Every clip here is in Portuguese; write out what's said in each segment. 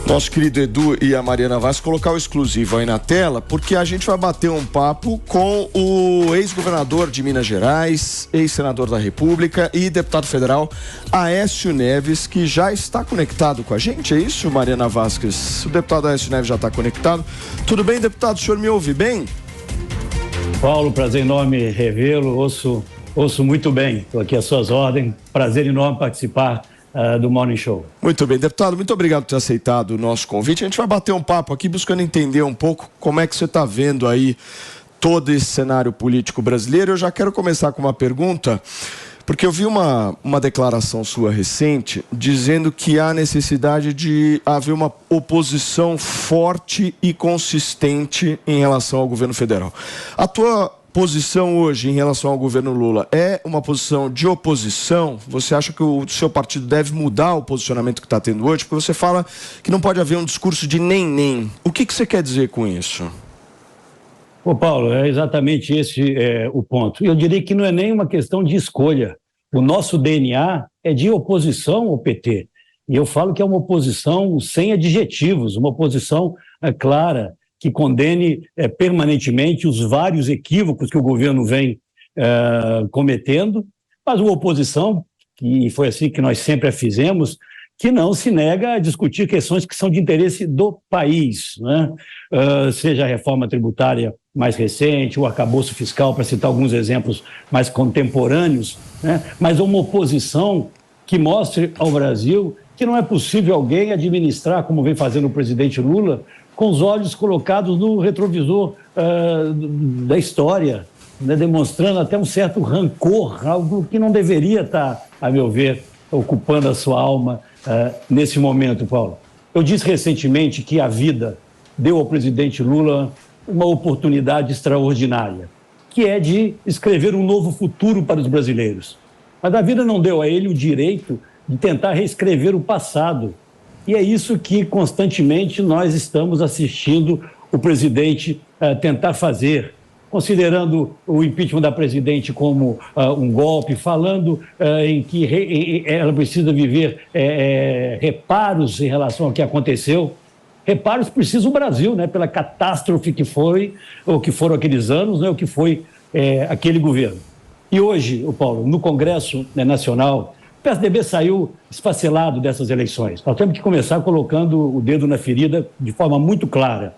Nosso querido Edu e a Mariana Vaz colocar o exclusivo aí na tela, porque a gente vai bater um papo com o ex-governador de Minas Gerais, ex-senador da República e deputado federal Aécio Neves, que já está conectado com a gente, é isso, Mariana Vasquez? O deputado Aécio Neves já está conectado. Tudo bem, deputado? O senhor me ouve bem? Paulo, prazer enorme revê-lo, ouço muito bem, estou aqui às suas ordens, prazer enorme participar do Morning Show. Muito bem, deputado, muito obrigado por ter aceitado o nosso convite. A gente vai bater um papo aqui buscando entender um pouco como é que você está vendo aí todo esse cenário político brasileiro. Eu já quero começar com uma pergunta, porque eu vi uma declaração sua recente dizendo que há necessidade de haver uma oposição forte e consistente em relação ao governo federal. A tua posição hoje em relação ao governo Lula é uma posição de oposição? Você acha que o seu partido deve mudar o posicionamento que está tendo hoje? Porque você fala que não pode haver um discurso de nem. O que você quer dizer com isso? Ô Paulo, é exatamente esse o ponto. Eu diria que não é nem uma questão de escolha. O nosso DNA é de oposição ao PT. E eu falo que é uma oposição sem adjetivos, uma oposição clara, que condene permanentemente os vários equívocos que o governo vem cometendo, mas uma oposição, que foi assim que nós sempre a fizemos, que não se nega a discutir questões que são de interesse do país, né? Seja a reforma tributária mais recente, o arcabouço fiscal, para citar alguns exemplos mais contemporâneos, né? Mas uma oposição que mostre ao Brasil que não é possível alguém administrar, como vem fazendo o presidente Lula, com os olhos colocados no retrovisor da história, né, demonstrando até um certo rancor, algo que não deveria estar, a meu ver, ocupando a sua alma nesse momento, Paulo. Eu disse recentemente que a vida deu ao presidente Lula uma oportunidade extraordinária, que é de escrever um novo futuro para os brasileiros. Mas a vida não deu a ele o direito de tentar reescrever o passado. E é isso que constantemente nós estamos assistindo o presidente tentar fazer, considerando o impeachment da presidente como um golpe, falando em que ela precisa viver reparos em relação ao que aconteceu. Reparos precisa o Brasil, né, pela catástrofe que foi, ou que foram aqueles anos, né, o que foi aquele governo. E hoje, Paulo, no Congresso Nacional, o PSDB saiu esfacelado dessas eleições. Nós temos que começar colocando o dedo na ferida de forma muito clara.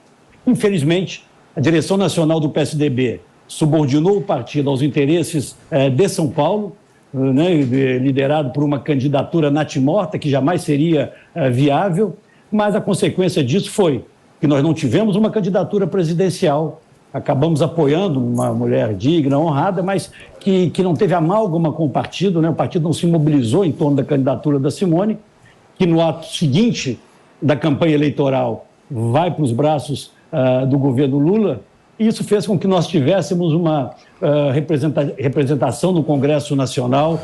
Infelizmente, a direção nacional do PSDB subordinou o partido aos interesses de São Paulo, né, liderado por uma candidatura natimorta, que jamais seria viável, mas a consequência disso foi que nós não tivemos uma candidatura presidencial. Acabamos apoiando uma mulher digna, honrada, mas que não teve amálgama com o partido, né? O partido não se mobilizou em torno da candidatura da Simone, que no ato seguinte da campanha eleitoral vai para os braços do governo Lula. E isso fez com que nós tivéssemos uma representação no Congresso Nacional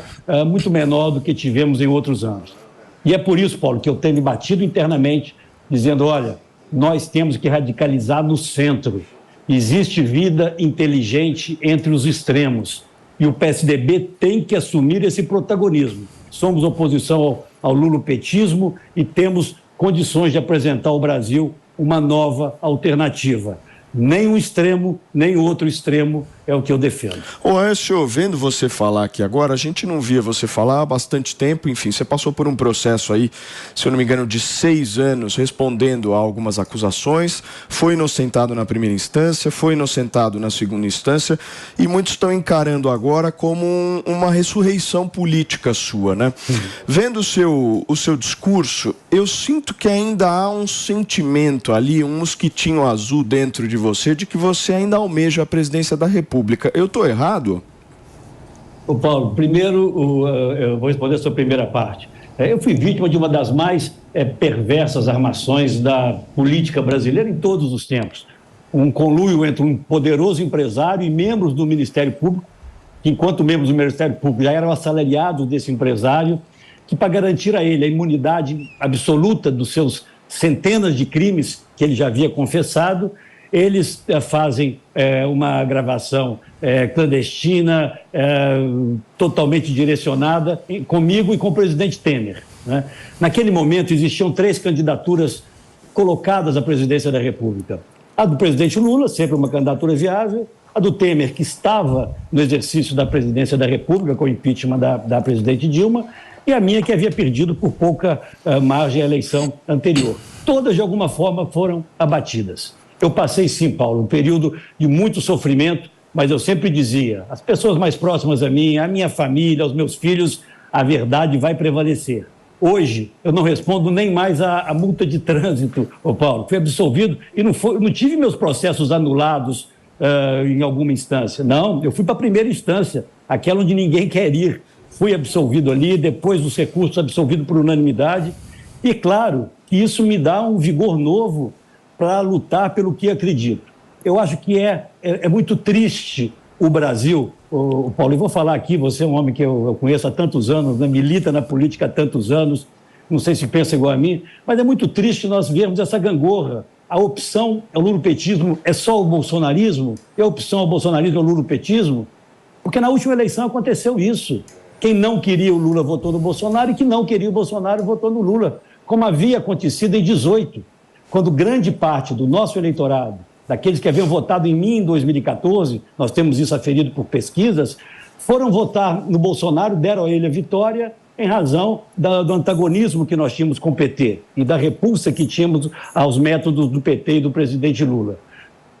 muito menor do que tivemos em outros anos. E é por isso, Paulo, que eu tenho me batido internamente, dizendo, olha, nós temos que radicalizar no centro. Existe vida inteligente entre os extremos e o PSDB tem que assumir esse protagonismo. Somos oposição ao lulopetismo e temos condições de apresentar ao Brasil uma nova alternativa. Nem um extremo, nem outro extremo é o que eu defendo. Ô, Aécio, vendo você falar aqui agora, a gente não via você falar há bastante tempo, enfim, você passou por um processo aí, se eu não me engano, de 6 anos, respondendo a algumas acusações, foi inocentado na primeira instância, foi inocentado na segunda instância, e muitos estão encarando agora como uma ressurreição política sua, né? Vendo o seu discurso, eu sinto que ainda há um sentimento ali, um mosquitinho azul dentro de você, de que você ainda almeja a presidência da República. Eu estou errado? Ô Paulo, primeiro eu vou responder a sua primeira parte. Eu fui vítima de uma das mais perversas armações da política brasileira em todos os tempos. Um conluio entre um poderoso empresário e membros do Ministério Público, que enquanto membros do Ministério Público já eram assalariados desse empresário, que para garantir a ele a imunidade absoluta dos seus centenas de crimes que ele já havia confessado, eles fazem uma gravação clandestina, totalmente direcionada comigo e com o presidente Temer, né? Naquele momento existiam 3 candidaturas colocadas à presidência da República. A do presidente Lula, sempre uma candidatura viável, a do Temer, que estava no exercício da presidência da República, com o impeachment da presidente Dilma, e a minha, que havia perdido por pouca margem a eleição anterior. Todas, de alguma forma, foram abatidas. Eu passei, sim, Paulo, um período de muito sofrimento, mas eu sempre dizia, as pessoas mais próximas a mim, a minha família, aos meus filhos, a verdade vai prevalecer. Hoje, eu não respondo nem mais a multa de trânsito, Paulo. Fui absolvido e não tive meus processos anulados em alguma instância. Não, eu fui para a primeira instância, aquela onde ninguém quer ir. Fui absolvido ali, depois dos recursos, absolvido por unanimidade. E, claro, que isso me dá um vigor novo para lutar pelo que acredito. Eu acho que é muito triste o Brasil, Paulo, e vou falar aqui, você é um homem que eu conheço há tantos anos, né, milita na política há tantos anos, não sei se pensa igual a mim, mas é muito triste nós vermos essa gangorra. A opção é o lulopetismo, é só o bolsonarismo? É a opção é o bolsonarismo, é o lulopetismo? Porque na última eleição aconteceu isso. Quem não queria o Lula votou no Bolsonaro e quem não queria o Bolsonaro votou no Lula, como havia acontecido em 2018, quando grande parte do nosso eleitorado, daqueles que haviam votado em mim em 2014, nós temos isso aferido por pesquisas, foram votar no Bolsonaro, deram a ele a vitória em razão do antagonismo que nós tínhamos com o PT e da repulsa que tínhamos aos métodos do PT e do presidente Lula.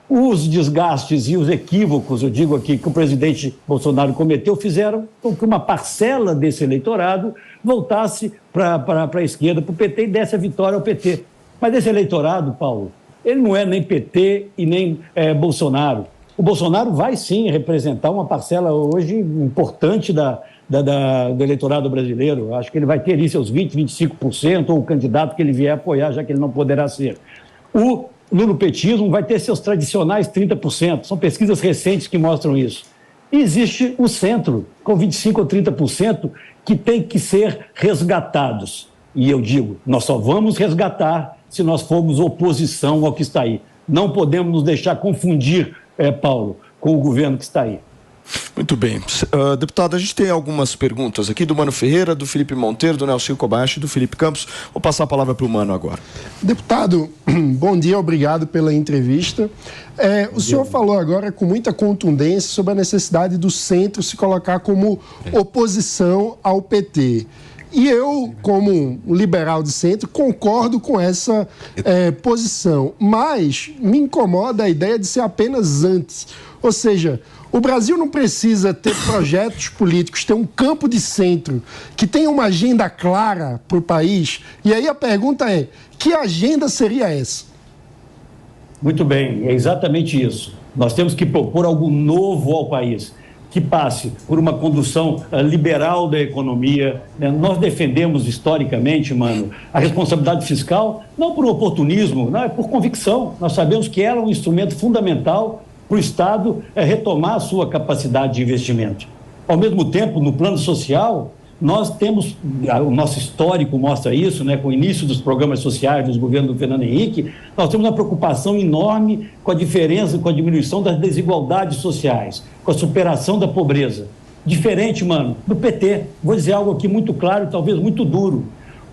Os desgastes e os equívocos, eu digo aqui, que o presidente Bolsonaro cometeu, fizeram com que uma parcela desse eleitorado voltasse para a esquerda, para o PT, e desse a vitória ao PT. Mas esse eleitorado, Paulo, ele não é nem PT e nem Bolsonaro. O Bolsonaro vai, sim, representar uma parcela hoje importante do eleitorado brasileiro. Acho que ele vai ter ali seus 20%, 25%, ou o candidato que ele vier apoiar, já que ele não poderá ser. O lulopetismo vai ter seus tradicionais 30%. São pesquisas recentes que mostram isso. E existe o centro, com 25% ou 30%, que tem que ser resgatados. E eu digo, nós só vamos resgatar se nós formos oposição ao que está aí. Não podemos nos deixar confundir, Paulo, com o governo que está aí. Muito bem. Deputado, a gente tem algumas perguntas aqui do Mano Ferreira, do Felipe Monteiro, do Nelson Kobayashi e do Felipe Campos. Vou passar a palavra para o Mano agora. Deputado, bom dia, obrigado pela entrevista. O senhor falou agora com muita contundência sobre a necessidade do centro se colocar como oposição ao PT. E eu, como um liberal de centro, concordo com essa posição. Mas me incomoda a ideia de ser apenas antes. Ou seja, o Brasil não precisa ter projetos políticos, ter um campo de centro que tenha uma agenda clara para o país. E aí a pergunta é, que agenda seria essa? Muito bem, é exatamente isso. Nós temos que propor algo novo ao país, que passe por uma condução liberal da economia. Nós defendemos historicamente, Mano, a responsabilidade fiscal, não por oportunismo, não, é por convicção. Nós sabemos que ela é um instrumento fundamental para o Estado retomar a sua capacidade de investimento. Ao mesmo tempo, no plano social, nós temos, o nosso histórico mostra isso, né, com o início dos programas sociais dos governos do Fernando Henrique, nós temos uma preocupação enorme com a diferença, com a diminuição das desigualdades sociais, com a superação da pobreza. Diferente, Mano, do PT. Vou dizer algo aqui muito claro e talvez muito duro.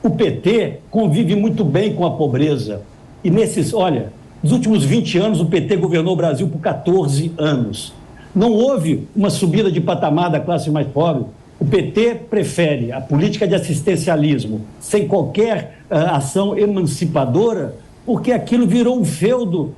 O PT convive muito bem com a pobreza. E nos últimos 20 anos o PT governou o Brasil por 14 anos. Não houve uma subida de patamar da classe mais pobre. O PT prefere a política de assistencialismo sem qualquer ação emancipadora, porque aquilo virou um feudo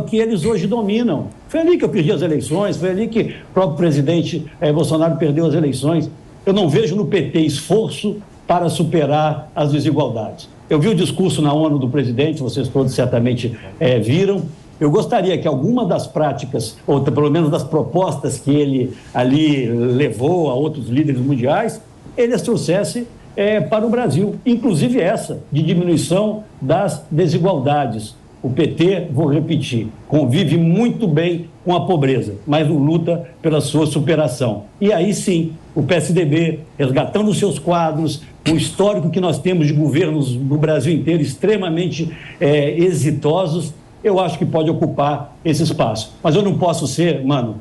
que eles hoje dominam. Foi ali que eu perdi as eleições, foi ali que o próprio presidente Bolsonaro perdeu as eleições. Eu não vejo no PT esforço para superar as desigualdades. Eu vi o discurso na ONU do presidente, vocês todos certamente viram. Eu gostaria que alguma das práticas, ou pelo menos das propostas que ele ali levou a outros líderes mundiais, ele as trouxesse para o Brasil, inclusive essa, de diminuição das desigualdades. O PT, vou repetir, convive muito bem com a pobreza, mas não luta pela sua superação. E aí sim, o PSDB, resgatando os seus quadros, o histórico que nós temos de governos no Brasil inteiro extremamente exitosos, eu acho que pode ocupar esse espaço. Mas eu não posso ser, Mano,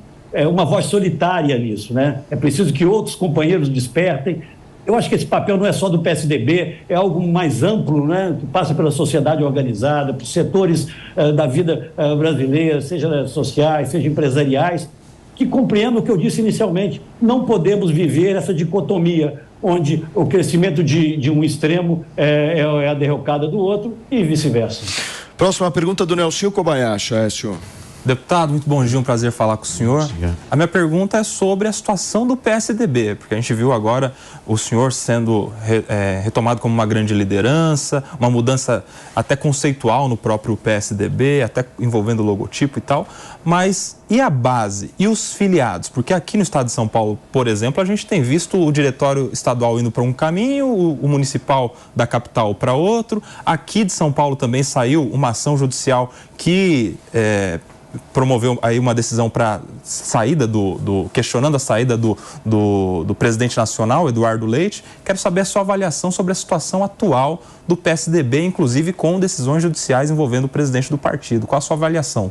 uma voz solitária nisso, né? É preciso que outros companheiros despertem. Eu acho que esse papel não é só do PSDB, é algo mais amplo, né, que passa pela sociedade organizada, por setores da vida brasileira, seja sociais, seja empresariais, que compreendam o que eu disse inicialmente. Não podemos viver essa dicotomia, onde o crescimento de um extremo é a derrocada do outro e vice-versa. Próxima pergunta do Nelson Kobayashi, Aécio. Deputado, muito bom dia, um prazer falar com o senhor. A minha pergunta é sobre a situação do PSDB, porque a gente viu agora o senhor sendo retomado como uma grande liderança, uma mudança até conceitual no próprio PSDB, até envolvendo o logotipo e tal, mas e a base? E os filiados? Porque aqui no estado de São Paulo, por exemplo, a gente tem visto o diretório estadual indo para um caminho, o municipal da capital para outro. Aqui de São Paulo também saiu uma ação judicial que promoveu aí uma decisão para saída questionando a saída do presidente nacional, Eduardo Leite. Quero saber a sua avaliação sobre a situação atual do PSDB, inclusive com decisões judiciais envolvendo o presidente do partido. Qual a sua avaliação?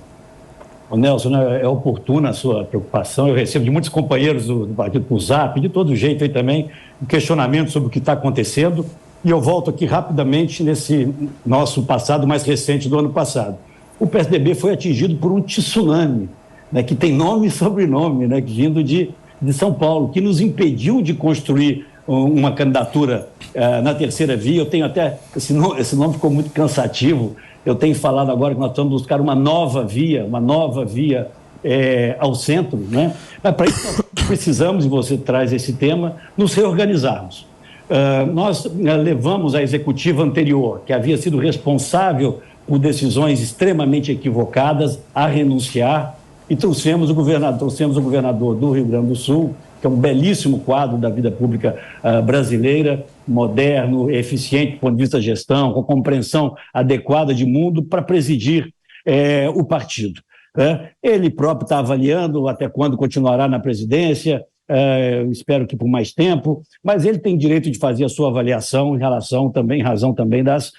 Nelson, é oportuna a sua preocupação. Eu recebo de muitos companheiros do partido por Zap, de todo jeito aí também, questionamento sobre o que está acontecendo. E eu volto aqui rapidamente nesse nosso passado mais recente do ano passado. O PSDB foi atingido por um tsunami, né, que tem nome e sobrenome, né, vindo de São Paulo, que nos impediu de construir uma candidatura na terceira via. Eu tenho até, esse nome ficou muito cansativo, eu tenho falado agora que nós estamos buscando uma nova via ao centro, né? Mas para isso nós precisamos, e você traz esse tema, nos reorganizarmos. Nós levamos a executiva anterior, que havia sido responsável por decisões extremamente equivocadas, a renunciar, e trouxemos o governador do Rio Grande do Sul, que é um belíssimo quadro da vida pública brasileira, moderno, eficiente do ponto de vista da gestão, com compreensão adequada de mundo, para presidir o partido. Ele próprio está avaliando até quando continuará na presidência, espero que por mais tempo, mas ele tem direito de fazer a sua avaliação em razão também das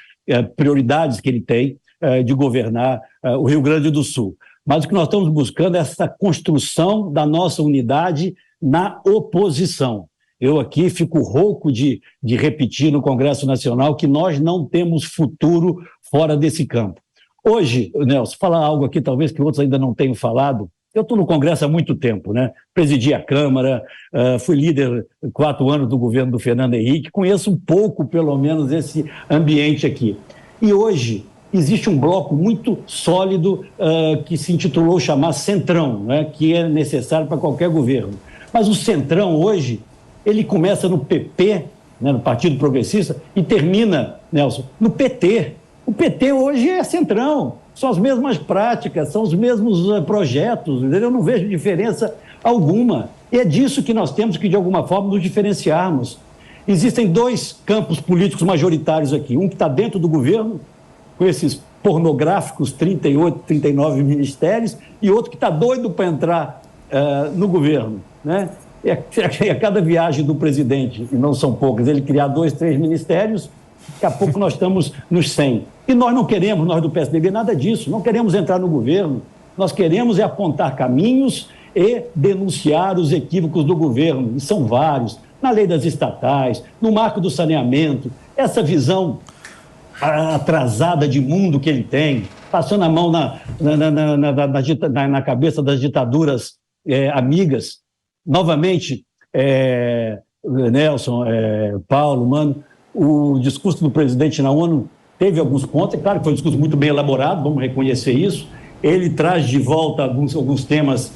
prioridades que ele tem de governar o Rio Grande do Sul. Mas o que nós estamos buscando é essa construção da nossa unidade na oposição. Eu aqui fico rouco de repetir no Congresso Nacional que nós não temos futuro fora desse campo. Hoje, Nelson, falar algo aqui talvez que outros ainda não tenham falado. Eu estou no Congresso há muito tempo, né? Presidi a Câmara, fui líder 4 anos do governo do Fernando Henrique, conheço um pouco, pelo menos, esse ambiente aqui. E hoje existe um bloco muito sólido que se intitulou chamar Centrão, né? Que é necessário para qualquer governo. Mas o Centrão hoje, ele começa no PP, né, no Partido Progressista, e termina, Nelson, no PT. O PT hoje é Centrão. São as mesmas práticas, são os mesmos projetos, entendeu? Eu não vejo diferença alguma. E é disso que nós temos que, de alguma forma, nos diferenciarmos. Existem 2 campos políticos majoritários aqui. Um que está dentro do governo, com esses pornográficos 38, 39 ministérios, e outro que está doido para entrar no governo, né? É cada viagem do presidente, e não são poucas, ele criar 2, 3 ministérios, daqui a pouco nós estamos nos 100. E nós não queremos, nós do PSDB, nada disso. Não queremos entrar no governo. Nós queremos apontar caminhos e denunciar os equívocos do governo. E são vários. Na lei das estatais, no marco do saneamento. Essa visão atrasada de mundo que ele tem, passando a mão na cabeça das ditaduras amigas. Novamente, Nelson, Paulo, Mano, o discurso do presidente na ONU teve alguns pontos, é claro que foi um discurso muito bem elaborado, vamos reconhecer isso. Ele traz de volta alguns temas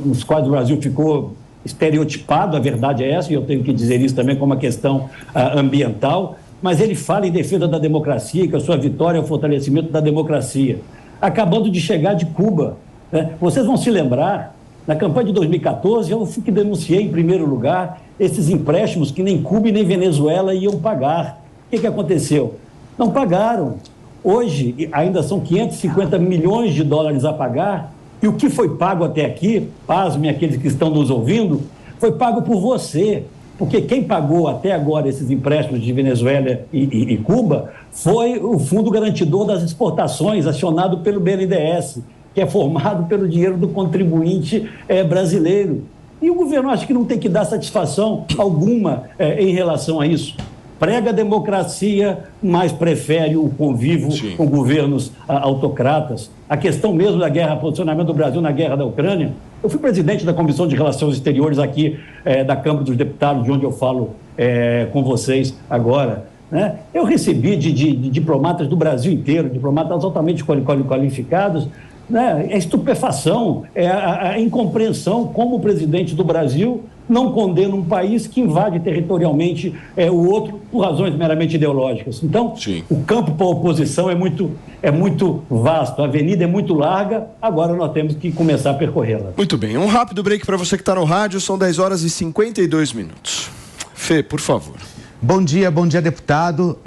nos quais o Brasil ficou estereotipado, a verdade é essa, e eu tenho que dizer isso também como uma questão ambiental, mas ele fala em defesa da democracia, que a sua vitória é o fortalecimento da democracia. Acabando de chegar de Cuba, né? Vocês vão se lembrar, na campanha de 2014, eu fui que denunciei em primeiro lugar esses empréstimos que nem Cuba e nem Venezuela iam pagar. O que aconteceu? Não pagaram. Hoje, ainda são 550 milhões de dólares a pagar, e o que foi pago até aqui, pasmem aqueles que estão nos ouvindo, foi pago por você, porque quem pagou até agora esses empréstimos de Venezuela e Cuba foi o Fundo Garantidor das Exportações, acionado pelo BNDES, que é formado pelo dinheiro do contribuinte brasileiro. E o governo acha que não tem que dar satisfação alguma em relação a isso. Prega a democracia, mas prefere o convívio com governos autocratas. A questão mesmo da guerra, posicionamento do Brasil na guerra da Ucrânia. Eu fui presidente da Comissão de Relações Exteriores aqui da Câmara dos Deputados, de onde eu falo com vocês agora. Né? Eu recebi de diplomatas do Brasil inteiro, diplomatas altamente qualificados, né? É estupefação, é a incompreensão como o presidente do Brasil não condena um país que invade territorialmente o outro por razões meramente ideológicas. Então, o campo para a oposição é muito vasto, a avenida é muito larga, agora nós temos que começar a percorrê-la. Muito bem, um rápido break para você que está no rádio, são 10 horas e 52 minutos. Fê, por favor. Bom dia, deputado.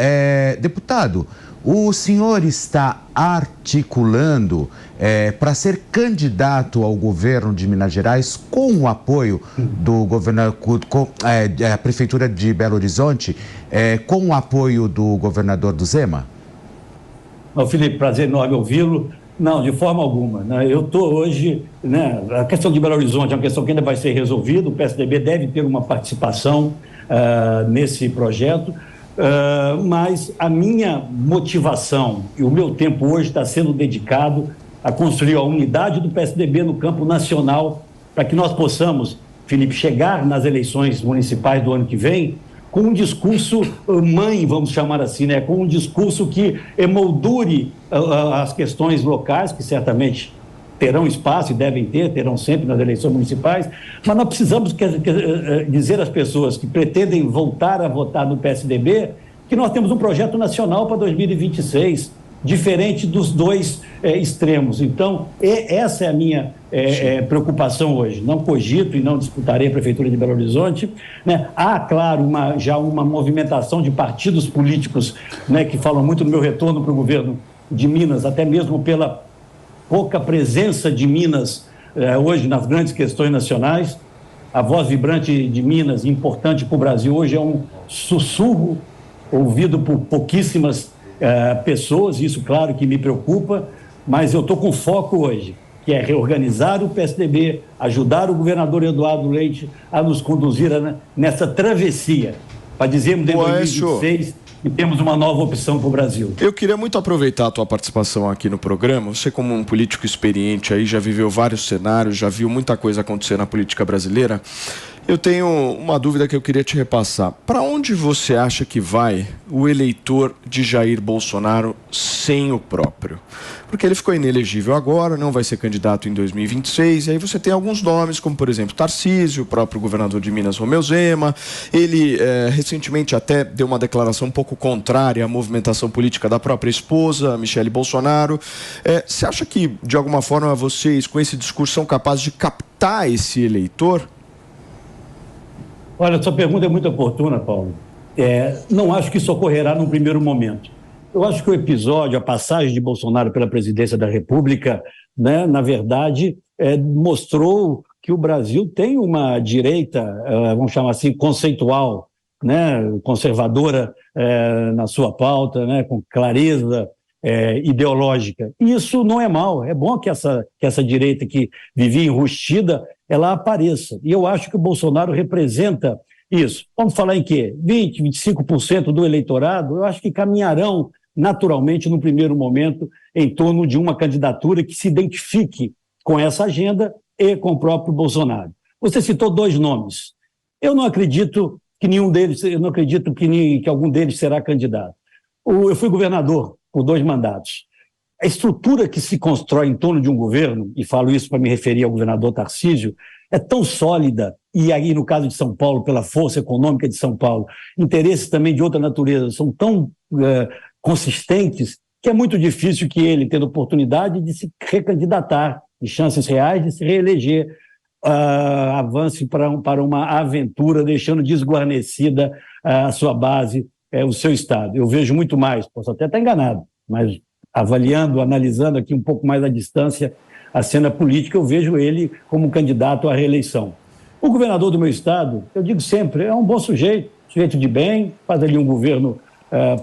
Deputado, o senhor está articulando para ser candidato ao governo de Minas Gerais com o apoio do governador, a Prefeitura de Belo Horizonte, com o apoio do governador do Zema? Felipe, prazer enorme ouvi-lo. Não, de forma alguma. Né? Eu estou hoje... Né, a questão de Belo Horizonte é uma questão que ainda vai ser resolvida, o PSDB deve ter uma participação nesse projeto, mas a minha motivação e o meu tempo hoje está sendo dedicado a construir a unidade do PSDB no campo nacional para que nós possamos, Felipe, chegar nas eleições municipais do ano que vem com um discurso mãe, vamos chamar assim, né? Com um discurso que emoldure as questões locais, que certamente terão espaço e terão sempre nas eleições municipais, mas nós precisamos dizer às pessoas que pretendem voltar a votar no PSDB que nós temos um projeto nacional para 2026, diferente dos dois extremos. Então, essa é a minha preocupação hoje. Não cogito e não disputarei a Prefeitura de Belo Horizonte. Né? Há, claro, já uma movimentação de partidos políticos, né, que falam muito no meu retorno para o governo de Minas, até mesmo pela pouca presença de Minas hoje nas grandes questões nacionais. A voz vibrante de Minas, importante para o Brasil hoje, é um sussurro ouvido por pouquíssimas pessoas, isso claro que me preocupa, mas eu estou com foco hoje, que é reorganizar o PSDB, ajudar o governador Eduardo Leite a nos conduzir nessa travessia, para dizermos em 2026 que temos uma nova opção para o Brasil. Eu queria muito aproveitar a tua participação aqui no programa. Você, como um político experiente aí, já viveu vários cenários, já viu muita coisa acontecer na política brasileira. Eu tenho uma dúvida que eu queria te repassar. Para onde você acha que vai o eleitor de Jair Bolsonaro sem o próprio? Porque ele ficou inelegível agora, não vai ser candidato em 2026, e aí você tem alguns nomes, como por exemplo Tarcísio, o próprio governador de Minas, Romeu Zema. Ele recentemente até deu uma declaração um pouco contrária à movimentação política da própria esposa, Michele Bolsonaro. Você acha que, de alguma forma, vocês, com esse discurso, são capazes de captar esse eleitor? Olha, sua pergunta é muito oportuna, Paulo. Não acho que isso ocorrerá num primeiro momento. Eu acho que o episódio, a passagem de Bolsonaro pela presidência da República, né, na verdade, mostrou que o Brasil tem uma direita, vamos chamar assim, conceitual, né, conservadora na sua pauta, né, com clareza ideológica. E isso não é mal, é bom que essa direita que vivia enrustida, ela apareça. E eu acho que o Bolsonaro representa isso. Vamos falar em quê? 20%, 25% do eleitorado, eu acho que caminharão naturalmente, no primeiro momento, em torno de uma candidatura que se identifique com essa agenda e com o próprio Bolsonaro. Você citou dois nomes. Eu não acredito que nenhum deles, que algum deles será candidato. Eu fui governador por 2 mandatos. A estrutura que se constrói em torno de um governo, e falo isso para me referir ao governador Tarcísio, é tão sólida, e aí no caso de São Paulo, pela força econômica de São Paulo, interesses também de outra natureza são tão consistentes, que é muito difícil que ele, tendo oportunidade de se recandidatar, de chances reais de se reeleger, avance para uma aventura, deixando desguarnecida a sua base, o seu Estado. Eu vejo muito mais, posso até estar enganado, mas analisando aqui um pouco mais à distância a cena política, eu vejo ele como candidato à reeleição. O governador do meu Estado, eu digo sempre, é um bom sujeito de bem, faz ali um governo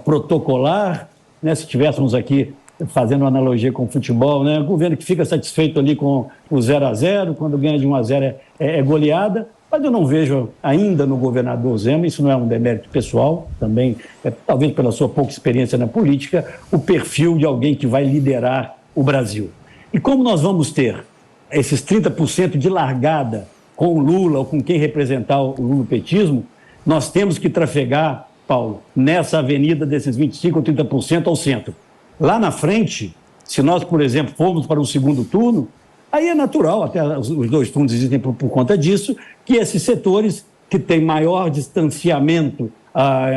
protocolar, né? Se tivéssemos aqui fazendo uma analogia com o futebol, né? O governo que fica satisfeito ali com o 0-0, quando ganha de 1-0 é goleada, mas eu não vejo ainda no governador Zema, isso não é um demérito pessoal, também, talvez pela sua pouca experiência na política, o perfil de alguém que vai liderar o Brasil. E como nós vamos ter esses 30% de largada com o Lula ou com quem representar o lulopetismo, nós temos que trafegar, Paulo, nessa avenida desses 25% ou 30% ao centro. Lá na frente, se nós, por exemplo, formos para um segundo turno, aí é natural, até os dois turnos existem por conta disso, que esses setores que têm maior distanciamento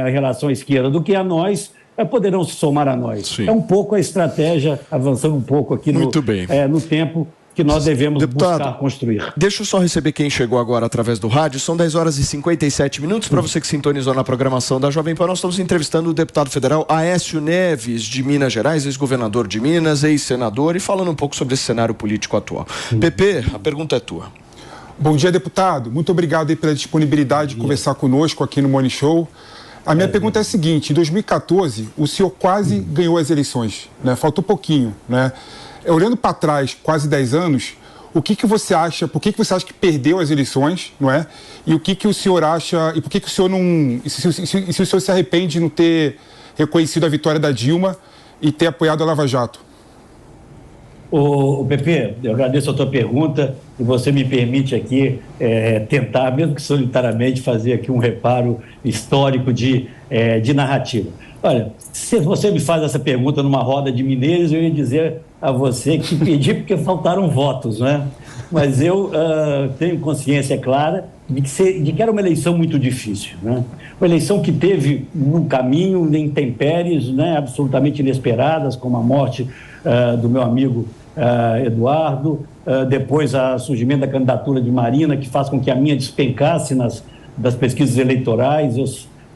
em relação à esquerda do que a nós, poderão se somar a nós. Sim. É um pouco a estratégia, avançando um pouco aqui no tempo que nós devemos buscar construir. Deixa eu só receber quem chegou agora através do rádio. São 10 horas e 57 minutos. Para você que sintonizou na programação da Jovem Pan, nós estamos entrevistando o deputado federal Aécio Neves, de Minas Gerais, ex-governador de Minas, ex-senador, e falando um pouco sobre esse cenário político atual. Pepe, a pergunta é tua. Bom dia, deputado. Muito obrigado aí pela disponibilidade de conversar conosco aqui no Morning Show. A minha pergunta é a seguinte: em 2014, o senhor quase ganhou as eleições, né? Faltou pouquinho, né? Olhando para trás, quase 10 anos, o que você acha, por que você acha que perdeu as eleições, não é? E o que o senhor acha, e por que o senhor não, se o senhor se arrepende de não ter reconhecido a vitória da Dilma e ter apoiado a Lava Jato? O Pepe, eu agradeço a tua pergunta e você me permite aqui tentar, mesmo que solitariamente, fazer aqui um reparo histórico de narrativa. Olha, se você me faz essa pergunta numa roda de mineiros, eu ia dizer a você que pedi porque faltaram votos, né? Mas eu tenho consciência clara de que era uma eleição muito difícil, né? Uma eleição que teve no caminho intempéries, né, absolutamente inesperadas, como a morte do meu amigo Eduardo, depois o surgimento da candidatura de Marina, que faz com que a minha despencasse das pesquisas eleitorais.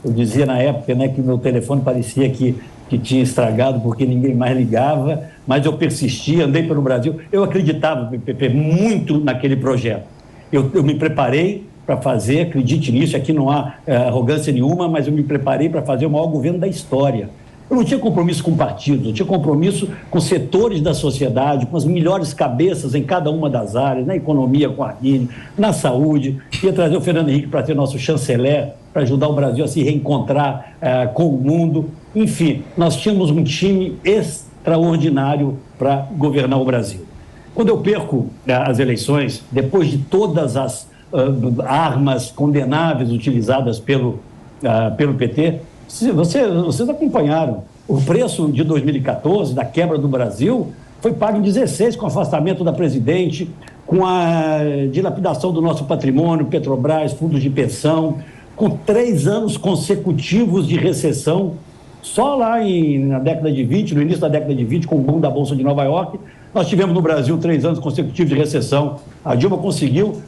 Eu dizia na época, né, que o meu telefone parecia que tinha estragado porque ninguém mais ligava, mas eu persistia, andei pelo Brasil. Eu acreditava, Pepe, muito naquele projeto. Eu me preparei para fazer, acredite nisso, aqui não há arrogância nenhuma, mas eu me preparei para fazer o maior governo da história. Eu não tinha compromisso com partidos, eu tinha compromisso com setores da sociedade, com as melhores cabeças em cada uma das áreas, na economia com a Arguine, na saúde. Ia trazer o Fernando Henrique para ser nosso chanceler, para ajudar o Brasil a se reencontrar com o mundo. Enfim, nós tínhamos um time extraordinário para governar o Brasil. Quando eu perco as eleições, depois de todas as armas condenáveis utilizadas pelo PT, vocês acompanharam. O preço de 2014, da quebra do Brasil, foi pago em 2016 com o afastamento da presidente, com a dilapidação do nosso patrimônio, Petrobras, fundos de pensão, com 3 anos consecutivos de recessão. Só lá na década de 20, no início da década de 20, com o boom da Bolsa de Nova York, nós tivemos no Brasil 3 anos consecutivos de recessão. A Dilma conseguiu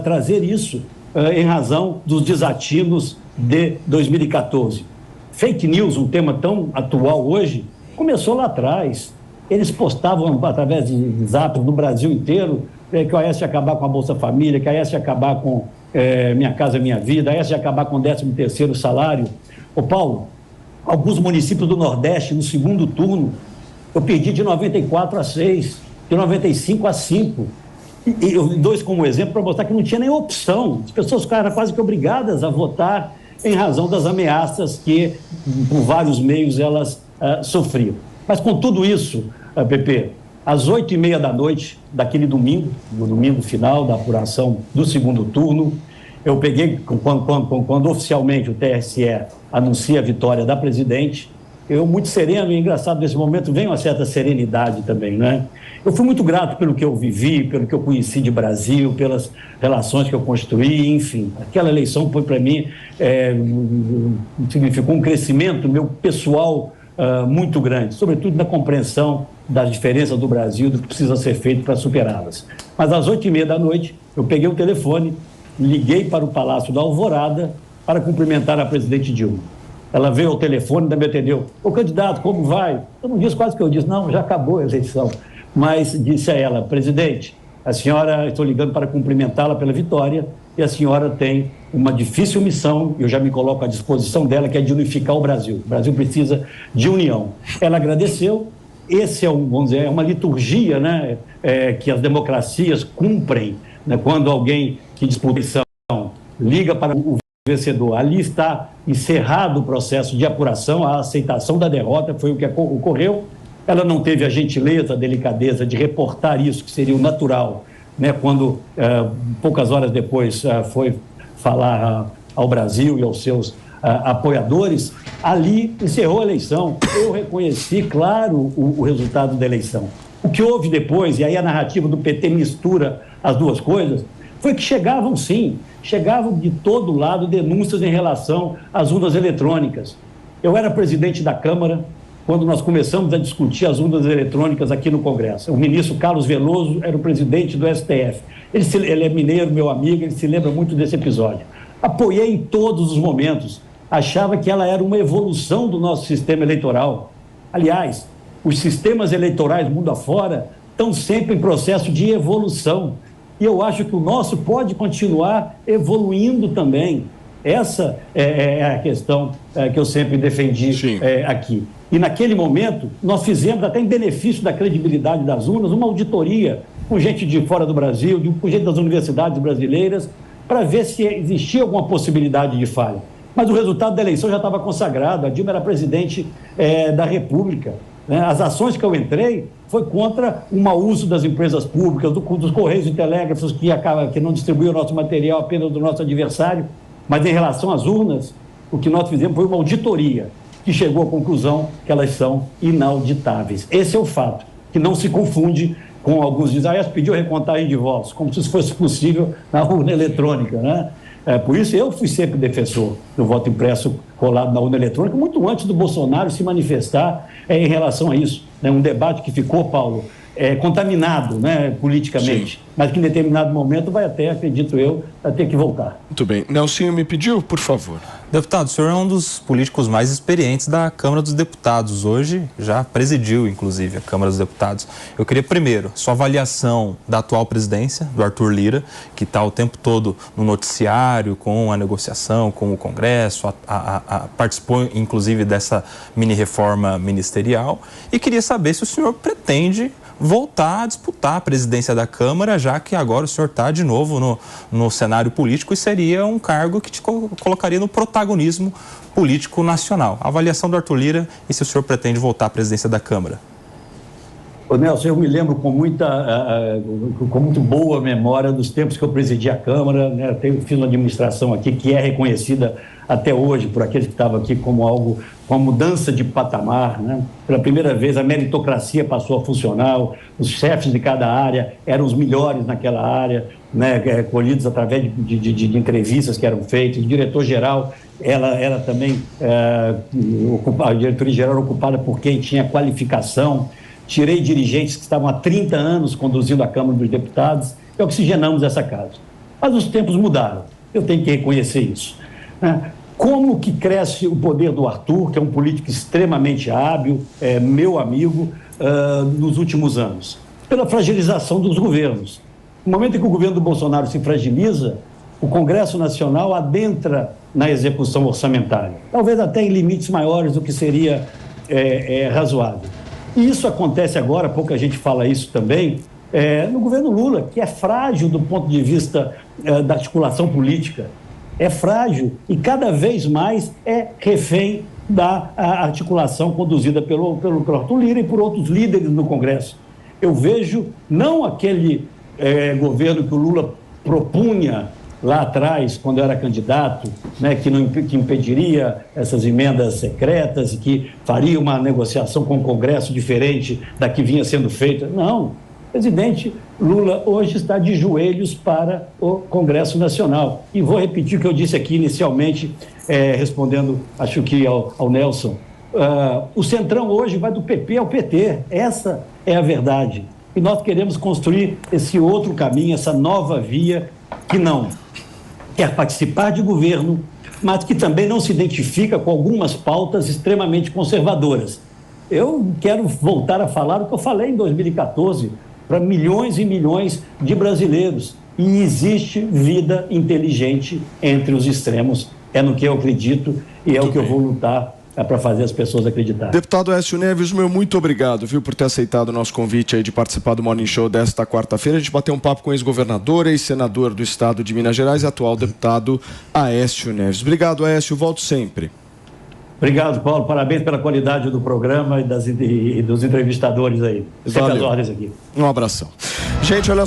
trazer isso em razão dos desatinos de 2014. Fake news, um tema tão atual hoje, começou lá atrás. Eles postavam através de zaps no Brasil inteiro que o Aécio ia acabar com a Bolsa Família, que o Aécio ia acabar com Minha Casa Minha Vida, a Aécio ia acabar com o 13º salário. Ô Paulo, alguns municípios do Nordeste, no segundo turno, eu perdi de 94 a 6, de 95 a 5. E eu dou isso como exemplo para mostrar que não tinha nem opção. As pessoas ficaram quase que obrigadas a votar em razão das ameaças que, por vários meios, elas sofriam. Mas com tudo isso, Pepe, às 8h30 da noite daquele domingo, no domingo final da apuração do segundo turno, eu peguei, quando oficialmente o TSE anuncia a vitória da presidente, eu muito sereno, e engraçado, nesse momento vem uma certa serenidade também, né? Eu fui muito grato pelo que eu vivi, pelo que eu conheci de Brasil, pelas relações que eu construí, enfim. Aquela eleição foi para mim, significou um crescimento meu pessoal muito grande, sobretudo na compreensão das diferenças do Brasil, do que precisa ser feito para superá-las. Mas às 8h30 da noite, eu peguei o telefone, liguei para o Palácio da Alvorada para cumprimentar a presidente Dilma. Ela veio ao telefone, ainda me atendeu. Ô candidato, como vai? Eu não disse quase que eu disse, não, já acabou a eleição. Mas disse a ela, presidente, a senhora, estou ligando para cumprimentá-la pela vitória e a senhora tem uma difícil missão, eu já me coloco à disposição dela, que é de unificar o Brasil. O Brasil precisa de união. Ela agradeceu esse é, vamos dizer, é uma liturgia, né, que as democracias cumprem, né, quando alguém que disputa a eleição liga para o vencedor. Ali está encerrado o processo de apuração, a aceitação da derrota, foi o que ocorreu. Ela não teve a gentileza, a delicadeza de reportar isso, que seria o natural, né, quando, poucas horas depois, foi falar ao Brasil e aos seus apoiadores. Ali encerrou a eleição. Eu reconheci, claro, o resultado da eleição. O que houve depois, e aí a narrativa do PT mistura as duas coisas, foi que chegavam de todo lado denúncias em relação às urnas eletrônicas. Eu era presidente da Câmara quando nós começamos a discutir as urnas eletrônicas aqui no Congresso. O ministro Carlos Veloso era o presidente do STF. Ele é mineiro, meu amigo, ele se lembra muito desse episódio. Apoiei em todos os momentos. Achava que ela era uma evolução do nosso sistema eleitoral. Aliás, os sistemas eleitorais mundo afora estão sempre em processo de evolução. E eu acho que o nosso pode continuar evoluindo também. Essa é a questão que eu sempre defendi aqui. E naquele momento, nós fizemos, até em benefício da credibilidade das urnas, uma auditoria com gente de fora do Brasil, com gente das universidades brasileiras, para ver se existia alguma possibilidade de falha. Mas o resultado da eleição já estava consagrado, a Dilma era presidente da República. Né? As ações que eu entrei foi contra o mau uso das empresas públicas, dos Correios e Telégrafos, que não distribuíam o nosso material apenas do nosso adversário. Mas em relação às urnas, o que nós fizemos foi uma auditoria, que chegou à conclusão que elas são inauditáveis. Esse é o fato, que não se confunde com alguns dizem, pediu recontagem de votos, como se isso fosse possível na urna eletrônica, né? Por isso eu fui sempre defensor do voto impresso colado na urna eletrônica, muito antes do Bolsonaro se manifestar em relação a isso. Né? Um debate que ficou, Paulo, contaminado, né, politicamente, mas que em determinado momento vai até, acredito eu, ter que voltar. Muito bem. Nelsinho me pediu, por favor. Deputado, o senhor é um dos políticos mais experientes da Câmara dos Deputados. Hoje já presidiu, inclusive, a Câmara dos Deputados. Eu queria, primeiro, sua avaliação da atual presidência, do Arthur Lira, que está o tempo todo no noticiário, com a negociação, com o Congresso, participou, inclusive, dessa mini-reforma ministerial. E queria saber se o senhor pretende voltar a disputar a presidência da Câmara, já que agora o senhor está de novo no cenário político e seria um cargo que te colocaria no protagonismo político nacional. A avaliação do Arthur Lira e se o senhor pretende voltar à presidência da Câmara. Ô Nelson, eu me lembro com muito boa memória dos tempos que eu presidi a Câmara, né? Fiz uma administração aqui que é reconhecida até hoje por aqueles que estavam aqui como algo, uma mudança de patamar, né? Pela primeira vez a meritocracia passou a funcionar, os chefes de cada área eram os melhores naquela área, né? Colhidos através de entrevistas que eram feitas. O diretor-geral, ela era também, a diretoria-geral era ocupada por quem tinha qualificação. Tirei dirigentes que estavam há 30 anos conduzindo a Câmara dos Deputados e oxigenamos essa casa. Mas os tempos mudaram, eu tenho que reconhecer isso. Como que cresce o poder do Arthur, que é um político extremamente hábil, meu amigo, nos últimos anos? Pela fragilização dos governos. No momento em que o governo do Bolsonaro se fragiliza, o Congresso Nacional adentra na execução orçamentária, talvez até em limites maiores do que seria razoável. E isso acontece agora, pouca gente fala isso também, no governo Lula, que é frágil do ponto de vista da articulação política. É frágil e cada vez mais é refém da articulação conduzida pelo Arthur Lira e por outros líderes no Congresso. Eu vejo não aquele governo que o Lula propunha lá atrás, quando era candidato, né, que impediria essas emendas secretas e que faria uma negociação com o Congresso diferente da que vinha sendo feita. Não. O presidente Lula hoje está de joelhos para o Congresso Nacional. E vou repetir o que eu disse aqui inicialmente, respondendo, acho que ao Nelson. O Centrão hoje vai do PP ao PT. Essa é a verdade. E nós queremos construir esse outro caminho, essa nova via que não quer participar de governo, mas que também não se identifica com algumas pautas extremamente conservadoras. Eu quero voltar a falar o que eu falei em 2014 para milhões e milhões de brasileiros. E existe vida inteligente entre os extremos. É no que eu acredito e é o que eu vou lutar para fazer as pessoas acreditarem. Deputado Aécio Neves, meu muito obrigado, viu, por ter aceitado o nosso convite aí de participar do Morning Show desta quarta-feira. A gente bateu um papo com o ex-governador, ex-senador do estado de Minas Gerais e atual deputado Aécio Neves. Obrigado, Aécio, volto sempre. Obrigado, Paulo. Parabéns pela qualidade do programa e dos entrevistadores aí. Sempre as ordens aqui. Um abração. Gente, olha só.